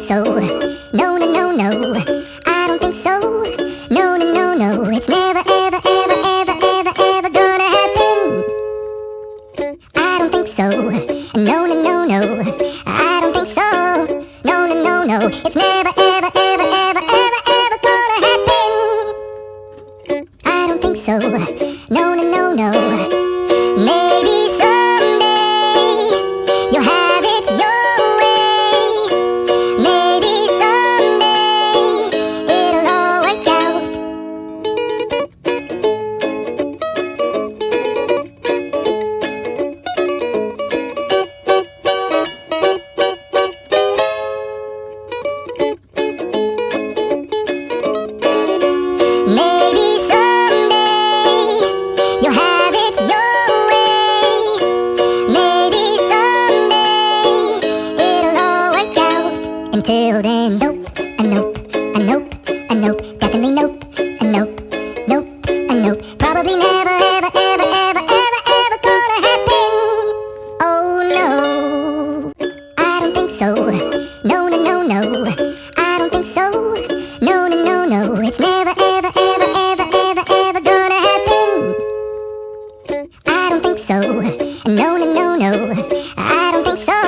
so. No, no, no, no. I don't think so. No, no, no, no. It's never, ever, ever, ever, ever, ever gonna happen. I don't think so. No, no, no, no. I don't think so. No, no, no, no. It's never, ever, ever, ever, ever, ever gonna happen. I don't think so. No, no, no, no. Maybe someday you'll have it your way. Maybe someday it'll all work out. Maybe someday you'll have it your way. Maybe someday it'll all work out. Until then, nope, a nope, a nope, a nope, definitely nope, a nope, nope, a nope. Probably never, ever, ever, ever, ever, ever gonna happen. Oh no, I don't think so. No, no, no, no. I don't think so. No, no, no, no. It's never, ever, ever, ever, ever, ever gonna happen. I don't think so. No, no, no, no. I don't think so.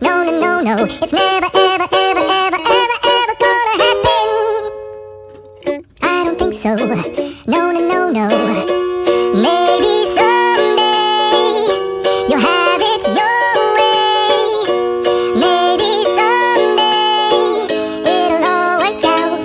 No, no, no, no. It's never, ever, ever, ever, ever, ever gonna happen. I don't think so. No, no, no, no. Maybe someday you'll have it your way. Maybe someday it'll all work out.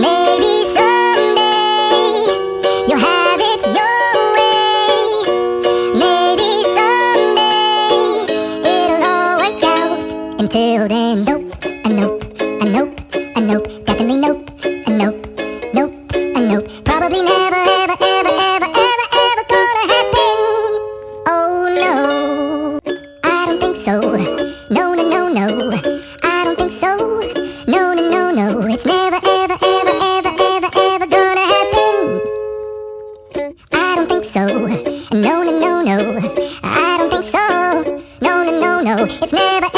Maybe someday you'll have it your way. Maybe someday it'll all work out. Until then, nope, a nope, a nope, a nope, definitely nope, a nope, nope, a nope. Probably never, ever, ever, ever, ever, ever gonna happen. Oh no, I don't think so. No, no, no, no. I don't think so. No, no, no, no. It's never, ever, ever, ever, ever, ever gonna happen. I don't think so. No, no, no, no. I don't think so. No, no, no, no. It's never,